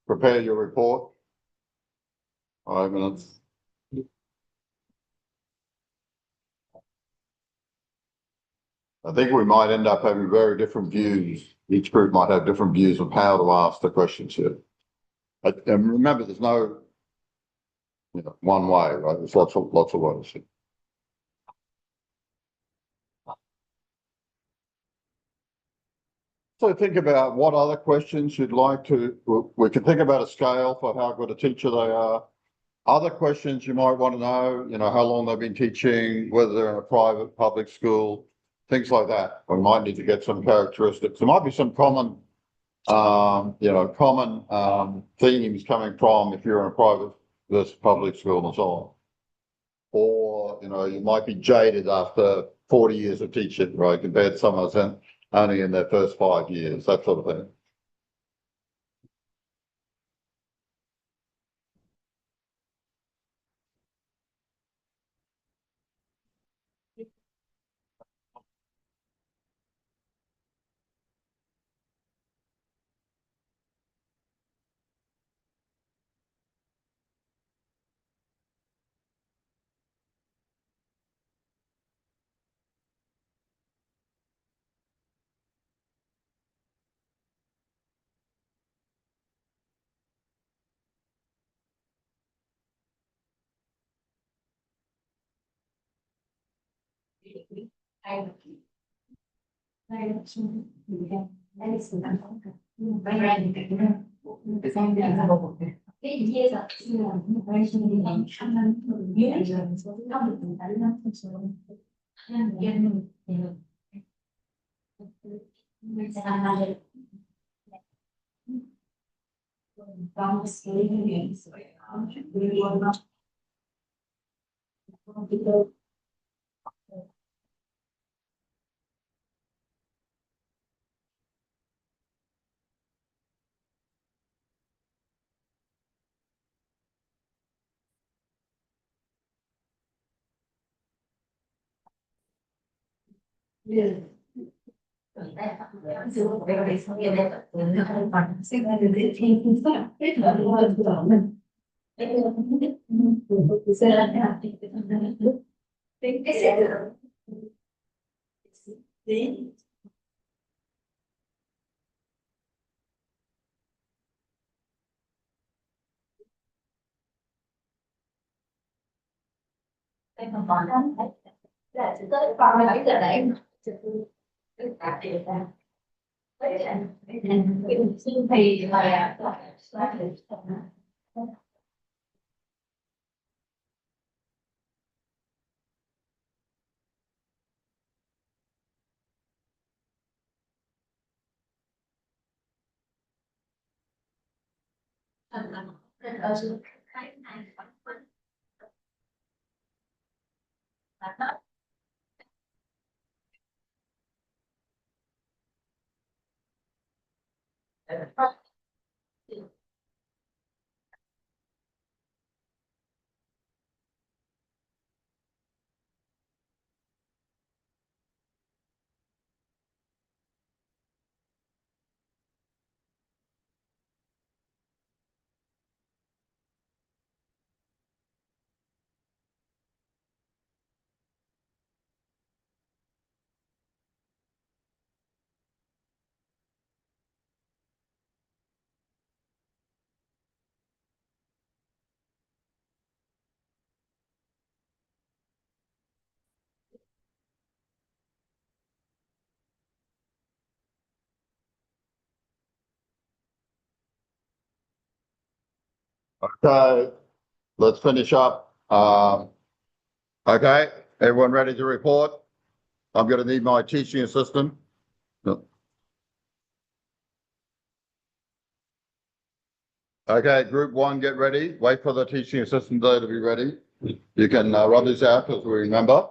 Speaker 1: prepare your report. 5 minutes. I think we might end up having very different views. Each group might have different views of how to ask the questions here. And remember, there's no, one way, right? There's lots of ways. also think about what other questions you'd like to, we can think about a scale for how good a teacher they are. Other questions you might want to know, how long they've been teaching, whether they're in a private, public school, things like that. We might need to get some characteristics. There might be some common, themes coming from if you're in a private versus public school and so on. Or, you might be jaded after 40 years of teaching, right? Compared to someone who's only in their first 5 years, that sort of thing. So let's finish up. Okay, everyone ready to report? I'm going to need my teaching assistant. No. Okay, group 1, get ready. Wait for the teaching assistant there to be ready. You can rub this out as we remember.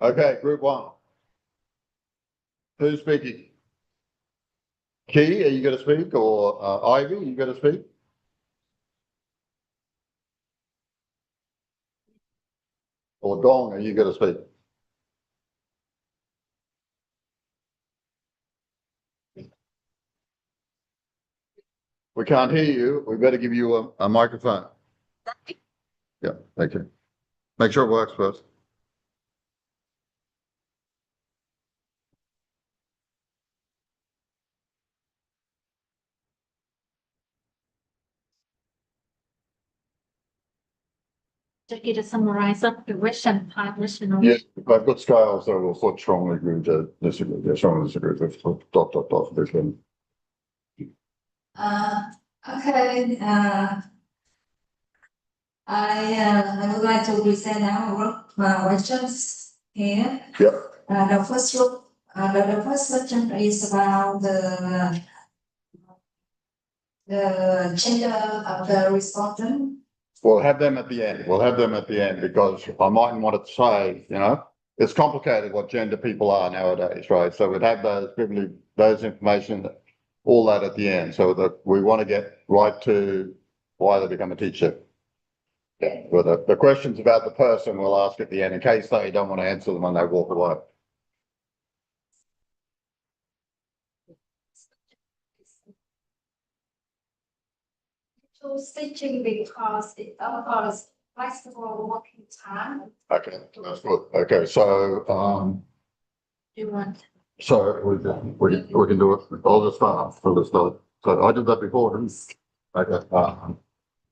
Speaker 1: Okay, group 1. Who's speaking? Key, are you going to speak? Or Ivy, are you going to speak? Or Dong, are you going to speak? We can't hear you. We better give you a microphone. Yeah, thank you. Make sure it works first.
Speaker 3: Jackie to summarize up the question, part question.
Speaker 1: Yeah, if I've got scales, I will put strongly agree to disagree, yeah, strongly disagree with this one.
Speaker 4: Okay, I would like to present our questions here.
Speaker 1: Yep.
Speaker 4: The first look, the first question is about the gender of the respondent.
Speaker 1: We'll have them at the end. We'll have them at the end because I mightn't want to say, you know, it's complicated what gender people are nowadays, right? So we'd have those information, all that at the end, so that we want to get right to why they become a teacher. Yeah, well, the questions about the person we'll ask at the end in case they don't want to answer them when they walk away.
Speaker 4: To stitching because it offers flexible working time.
Speaker 1: Okay, that's good. Okay, so,
Speaker 3: Do you want?
Speaker 1: so we can do it. I'll just start. So I did that before, didn't I? Okay,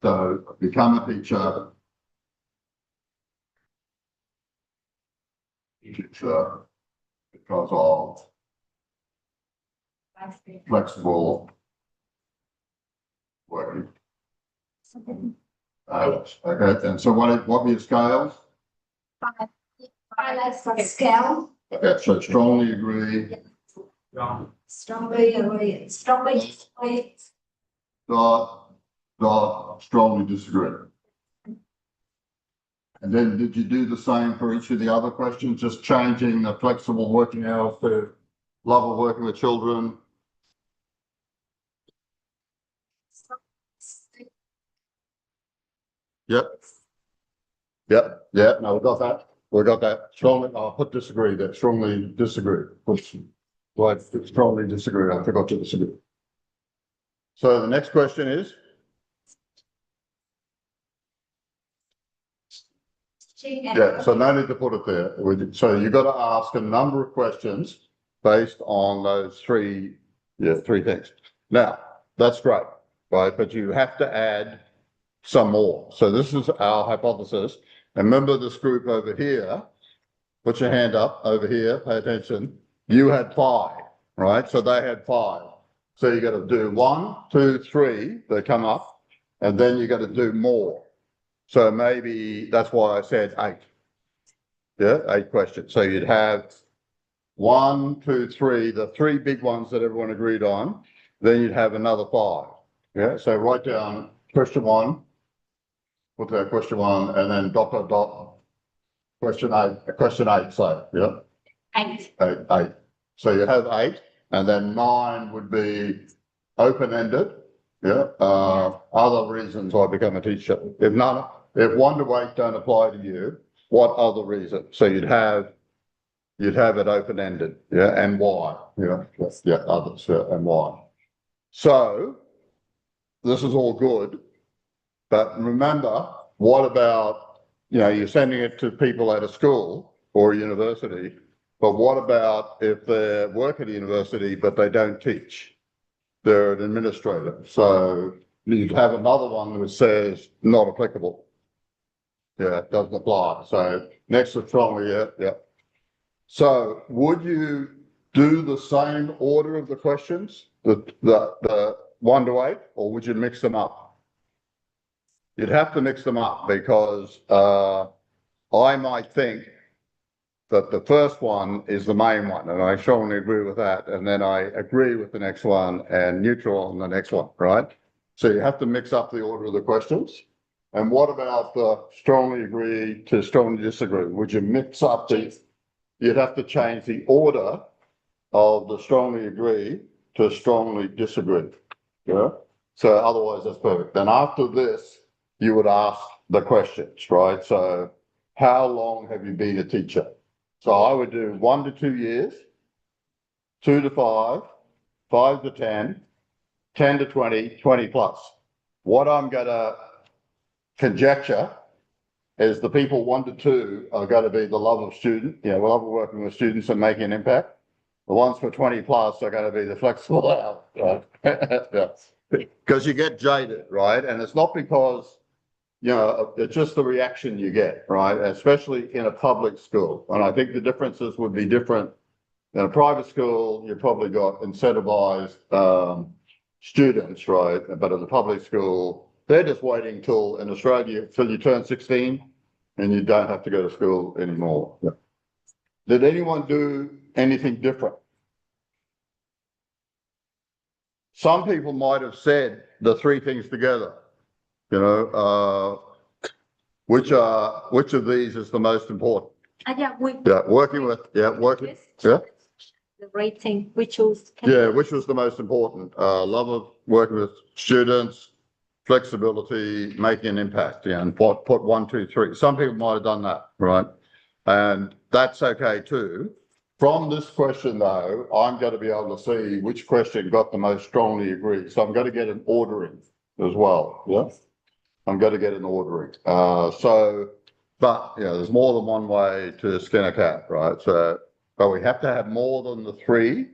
Speaker 1: so become a teacher. Teacher because of flexible working. Okay, and so what were your scales?
Speaker 4: Scale.
Speaker 1: Okay, so strongly agree,
Speaker 4: Strongly agree. Strongly.
Speaker 1: strongly disagree. And then did you do the same for each of the other questions, just changing the flexible working hours to love of working with children? Yep. Yep, yeah, no, we got that. We got that. Strongly, I'll put disagree there, strongly disagree. Right, strongly disagree. I forgot to disagree. So the next question is? Yeah, so no need to put it there. So you've got to ask a number of questions based on those three things. Now, that's great, right? But you have to add some more. So this is our hypothesis. And remember this group over here, put your hand up over here, pay attention. You had 5, right? So they had 5. So you got to do 1, 2, 3, they come up, and then you got to do more. So maybe that's why I said 8. Yeah, 8 questions. So you'd have 1, 2, 3, the 3 big ones that everyone agreed on. Then you'd have another 5. Yeah, so write down question 1, put there question 1, and then ... question 8, so yeah.
Speaker 3: 8.
Speaker 1: 8. So you have 8, and then 9 would be open-ended. Yeah. Other reasons I become a teacher. If 1 to 8 don't apply to you, what other reason? So you'd have it open-ended. Yeah. And why? Yeah. Yeah. Others. Yeah, and why? So this is all good. But remember, what about, you're sending it to people at a school or a university, but what about if they work at a university, but they don't teach? They're an administrator. So you'd have another one that says not applicable. Yeah, it doesn't apply. So next to strongly, yeah. So would you do the same order of the questions, the 1 to 8, or would you mix them up? You'd have to mix them up because I might think that the first one is the main one, and I strongly agree with that. And then I agree with the next one and neutral on the next one, right? So you have to mix up the order of the questions. And what about the strongly agree to strongly disagree? Would you mix up you'd have to change the order of the strongly agree to strongly disagree. Yeah. So otherwise that's perfect. Then after this, you would ask the questions, right? So how long have you been a teacher? So I would do 1 to 2 years, 2 to 5, 5 to 10, 10 to 20, 20 plus. What I'm going to conjecture is the people 1 to 2 are going to be the love of love of working with students and making an impact. The ones for 20 plus are going to be the flexible out, right? Yeah. Because you get jaded, right? And it's not because you know, it's just the reaction you get, right? Especially in a public school. And I think the differences would be different. In a private school, you probably got incentivized, students, right? But in the public school, they're just waiting till, in Australia, till you turn 16 and you don't have to go to school anymore. Yeah. Did anyone do anything different? Some people might have said the three things together, you know, which of these is the most important?
Speaker 3: Yeah,
Speaker 1: Working with, working, yeah.
Speaker 3: the rating, we choose.
Speaker 1: Yeah, which was the most important? Love of working with students, flexibility, making an impact, yeah, and put 1, 2, 3. Some people might have done that, right? And that's okay too. From this question though, I'm going to be able to see which question got the most strongly agreed. So I'm going to get an ordering as well, yeah? I'm going to get an ordering. But you know, there's more than one way to skin a cat, right? So, but we have to have more than the 3.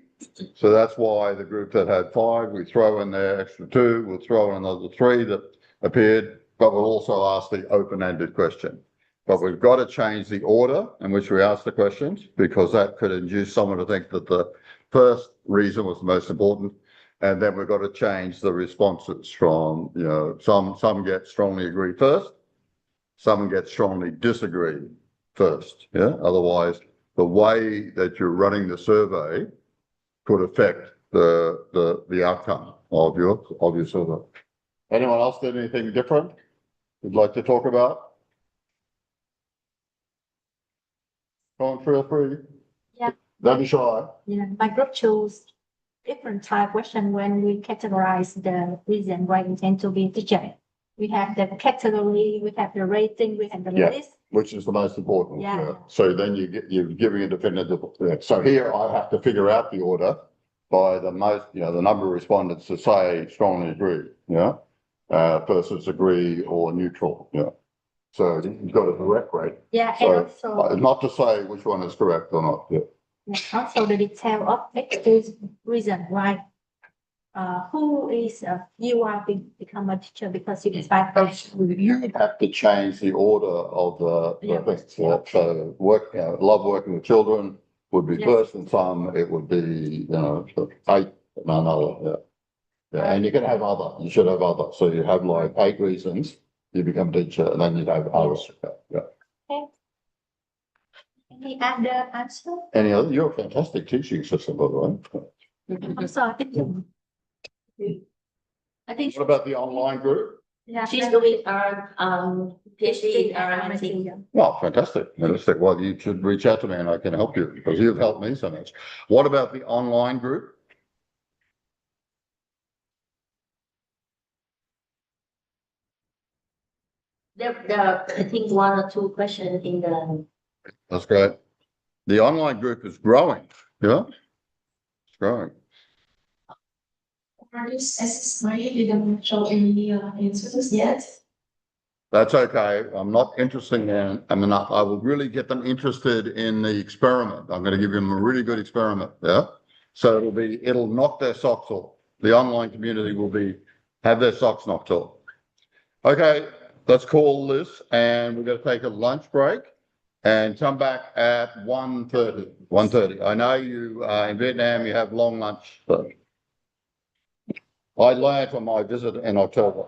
Speaker 1: So that's why the group that had 5, we throw in their extra 2, we'll throw in another 3 that appeared, but we'll also ask the open-ended question. But we've got to change the order in which we ask the questions, because that could induce someone to think that the first reason was the most important. And then we've got to change the responses from, you know, some get strongly agree first, some get strongly disagree first. Yeah. Otherwise, the way that you're running the survey could affect the outcome of your survey. Anyone else did anything different you'd like to talk about? Go on, feel free.
Speaker 3: Yeah.
Speaker 1: Don't be shy.
Speaker 3: Yeah, my group chose different type question when we categorize the reason why we tend to be teacher. We have the category, we have the rating, we have the
Speaker 1: Yeah.
Speaker 3: list.
Speaker 1: Which is the most important.
Speaker 3: Yeah.
Speaker 1: So then you're giving a definitive. So here I have to figure out the order by the most, you know, the number of respondents to say strongly agree, yeah, versus agree or neutral, yeah. So you've got a direct rate.
Speaker 3: Yeah,
Speaker 1: So,
Speaker 3: and also,
Speaker 1: not to say which one is correct or not, yeah.
Speaker 3: also the detail of excuse reason why. Who is you are become a teacher because you inspire.
Speaker 1: You would have to change the order of the
Speaker 3: Yeah.
Speaker 1: things, yeah. So love working with children would be
Speaker 3: Yes.
Speaker 1: first, and some it would be, you know, 8 and another, yeah. Yeah, and you can have other, you should have other. So you have like 8 reasons you become teacher, and then you'd have others. Yeah.
Speaker 3: Any other answer?
Speaker 1: Any other? You're a fantastic teaching assistant, by the way.
Speaker 3: I'm sorry, thank you. I think.
Speaker 1: What about the online group?
Speaker 3: Yeah.
Speaker 5: She's doing her PhD in RMIT.
Speaker 1: Well, fantastic. Fantastic. Well, you should reach out to me and I can help you because you've helped me so much. What about the online group?
Speaker 5: I think 1 or 2 questions in the.
Speaker 1: That's great. The online group is growing. Yeah. It's growing.
Speaker 6: For this assessment, you didn't show any answers yet.
Speaker 1: That's okay. I'm not interested in, I will really get them interested in the experiment. I'm going to give them a really good experiment. Yeah. So it'll knock their socks off. The online community will have their socks knocked off. Okay. Let's call this and we're going to take a lunch break and come back at 1:30. 1:30. I know you, in Vietnam, you have long lunch. I learned from my visit in October.